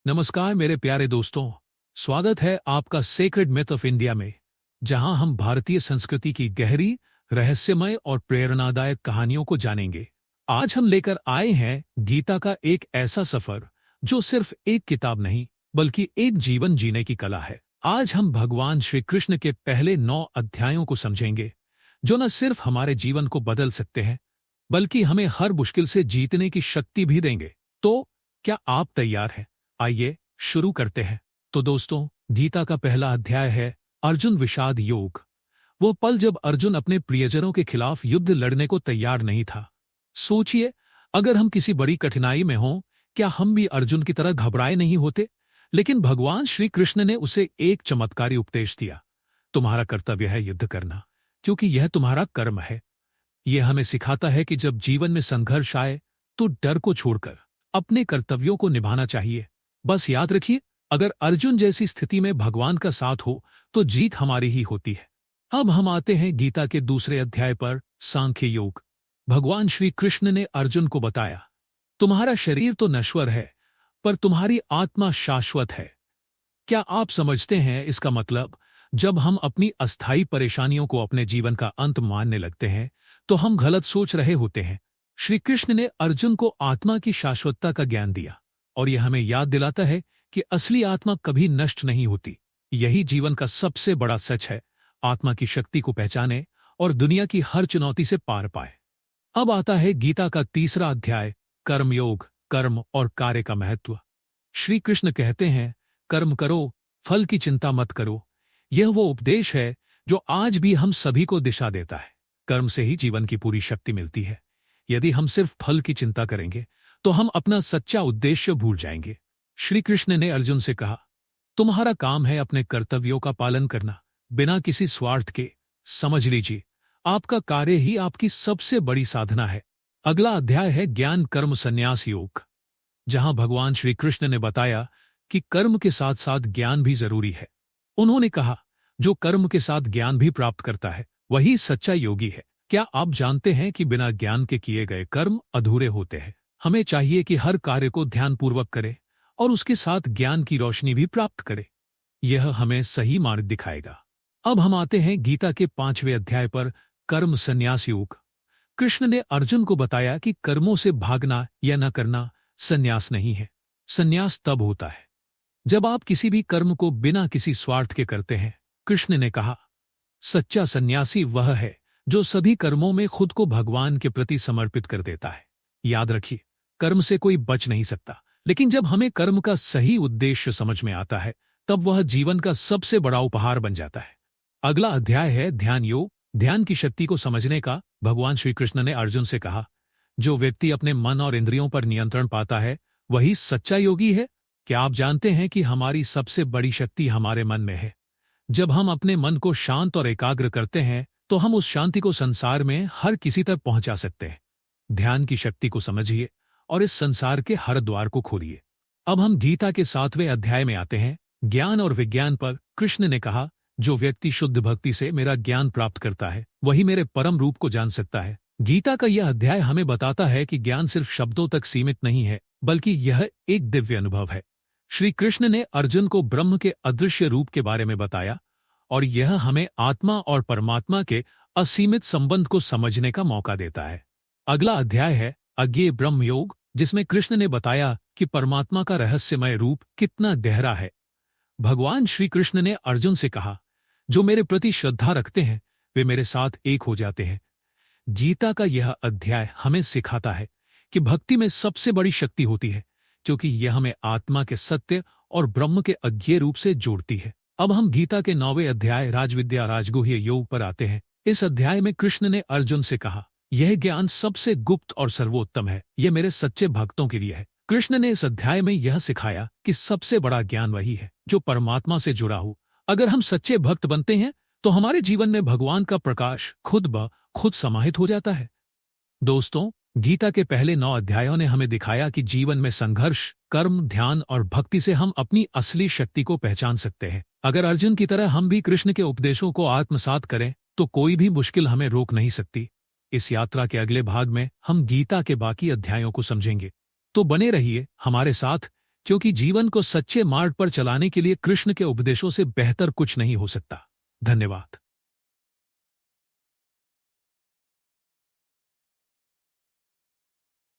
नमस्कार मेरे प्यारे दोस्तों। स्वागत है आपका सेक्रेड मिथ ऑफ इंडिया में, जहां हम भारतीय संस्कृति की गहरी, रहस्यमय और प्रेरणादायक कहानियों को जानेंगे। आज हम लेकर आए हैं गीता का एक ऐसा सफर जो सिर्फ एक किताब नहीं बल्कि एक जीवन जीने की कला है। आज हम भगवान श्री कृष्ण के पहले 9 अध्यायों को समझेंगे, जो न सिर्फ हमारे जीवन को बदल सकते हैं बल्कि हमें हर मुश्किल से जीतने की शक्ति भी देंगे। तो क्या आप तैयार हैं? आइए शुरू करते हैं। तो दोस्तों, गीता का पहला अध्याय है अर्जुन विषाद योग। वो पल जब अर्जुन अपने प्रियजनों के खिलाफ युद्ध लड़ने को तैयार नहीं था। सोचिए, अगर हम किसी बड़ी कठिनाई में हों, क्या हम भी अर्जुन की तरह घबराए नहीं होते? लेकिन भगवान श्री कृष्ण ने उसे एक चमत्कारी उपदेश दिया। तुम्हारा कर्तव्य है युद्ध करना, क्योंकि यह तुम्हारा कर्म है। यह हमें सिखाता है कि जब जीवन में संघर्ष आए तो डर को छोड़कर अपने कर्तव्यों को निभाना चाहिए। बस याद रखिए, अगर अर्जुन जैसी स्थिति में भगवान का साथ हो तो जीत हमारी ही होती है। अब हम आते हैं गीता के दूसरे अध्याय पर, सांख्य योग। भगवान श्री कृष्ण ने अर्जुन को बताया, तुम्हारा शरीर तो नश्वर है पर तुम्हारी आत्मा शाश्वत है। क्या आप समझते हैं इसका मतलब? जब हम अपनी अस्थायी परेशानियों को अपने जीवन का अंत मानने लगते हैं तो हम गलत सोच रहे होते हैं। श्री कृष्ण ने अर्जुन को आत्मा की शाश्वतता का ज्ञान दिया और यह हमें याद दिलाता है कि असली आत्मा कभी नष्ट नहीं होती। यही जीवन का सबसे बड़ा सच है। आत्मा की शक्ति को पहचाने और दुनिया की हर चुनौती से पार पाए। अब आता है गीता का तीसरा अध्याय, कर्मयोग, कर्म और कार्य का महत्व। श्री कृष्ण कहते हैं, कर्म करो, फल की चिंता मत करो। यह वो उपदेश है जो आज भी हम सभी को दिशा देता है। कर्म से ही जीवन की पूरी शक्ति मिलती है। यदि हम सिर्फ फल की चिंता करेंगे तो हम अपना सच्चा उद्देश्य भूल जाएंगे। श्री कृष्ण ने अर्जुन से कहा, तुम्हारा काम है अपने कर्तव्यों का पालन करना, बिना किसी स्वार्थ के। समझ लीजिए, आपका कार्य ही आपकी सबसे बड़ी साधना है। अगला अध्याय है ज्ञान कर्म संन्यास योग, जहां भगवान श्री कृष्ण ने बताया कि कर्म के साथ साथ ज्ञान भी जरूरी है। उन्होंने कहा, जो कर्म के साथ ज्ञान भी प्राप्त करता है वही सच्चा योगी है। क्या आप जानते हैं कि बिना ज्ञान के किए गए कर्म अधूरे होते हैं? हमें चाहिए कि हर कार्य को ध्यानपूर्वक करें और उसके साथ ज्ञान की रोशनी भी प्राप्त करें। यह हमें सही मार्ग दिखाएगा। अब हम आते हैं गीता के 5वें अध्याय पर, कर्म संन्यास योग। कृष्ण ने अर्जुन को बताया कि कर्मों से भागना या न करना संन्यास नहीं है। संन्यास तब होता है जब आप किसी भी कर्म को बिना किसी स्वार्थ के करते हैं। कृष्ण ने कहा, सच्चा सन्यासी वह है जो सभी कर्मों में खुद को भगवान के प्रति समर्पित कर देता है। याद रखिए, कर्म से कोई बच नहीं सकता, लेकिन जब हमें कर्म का सही उद्देश्य समझ में आता है तब वह जीवन का सबसे बड़ा उपहार बन जाता है। अगला अध्याय है ध्यान योग, ध्यान की शक्ति को समझने का। भगवान श्री कृष्ण ने अर्जुन से कहा, जो व्यक्ति अपने मन और इंद्रियों पर नियंत्रण पाता है वही सच्चा योगी है। क्या आप जानते हैं कि हमारी सबसे बड़ी शक्ति हमारे मन में है? जब हम अपने मन को शांत और एकाग्र करते हैं तो हम उस शांति को संसार में हर किसी तक पहुंचा सकते हैं। ध्यान की शक्ति को समझिए और इस संसार के हर द्वार को खोलिए। अब हम गीता के 7वें अध्याय में आते हैं, ज्ञान और विज्ञान पर। कृष्ण ने कहा, जो व्यक्ति शुद्ध भक्ति से मेरा ज्ञान प्राप्त करता है वही मेरे परम रूप को जान सकता है। गीता का यह अध्याय हमें बताता है कि ज्ञान सिर्फ शब्दों तक सीमित नहीं है, बल्कि यह एक दिव्य अनुभव है। श्री कृष्ण ने अर्जुन को ब्रह्म के अदृश्य रूप के बारे में बताया और यह हमें आत्मा और परमात्मा के असीमित संबंध को समझने का मौका देता है। अगला अध्याय है अज्ञेय ब्रह्म योग, जिसमें कृष्ण ने बताया कि परमात्मा का रहस्यमय रूप कितना गहरा है। भगवान श्री कृष्ण ने अर्जुन से कहा, जो मेरे प्रति श्रद्धा रखते हैं वे मेरे साथ एक हो जाते हैं। गीता का यह अध्याय हमें सिखाता है कि भक्ति में सबसे बड़ी शक्ति होती है, क्योंकि यह हमें आत्मा के सत्य और ब्रह्म के अज्ञेय रूप से जोड़ती है। अब हम गीता के 9वें अध्याय राजविद्या राजगुह्य योग पर आते हैं। इस अध्याय में कृष्ण ने अर्जुन से कहा, यह ज्ञान सबसे गुप्त और सर्वोत्तम है, यह मेरे सच्चे भक्तों के लिए है। कृष्ण ने इस अध्याय में यह सिखाया कि सबसे बड़ा ज्ञान वही है जो परमात्मा से जुड़ा हो। अगर हम सच्चे भक्त बनते हैं तो हमारे जीवन में भगवान का प्रकाश खुद ब खुद समाहित हो जाता है। दोस्तों, गीता के पहले 9 अध्यायों ने हमें दिखाया कि जीवन में संघर्ष, कर्म, ध्यान और भक्ति से हम अपनी असली शक्ति को पहचान सकते हैं। अगर अर्जुन की तरह हम भी कृष्ण के उपदेशों को आत्मसात करें तो कोई भी मुश्किल हमें रोक नहीं सकती। इस यात्रा के अगले भाग में हम गीता के बाकी अध्यायों को समझेंगे, तो बने रहिए हमारे साथ। क्योंकि जीवन को सच्चे मार्ग पर चलाने के लिए कृष्ण के उपदेशों से बेहतर कुछ नहीं हो सकता। धन्यवाद।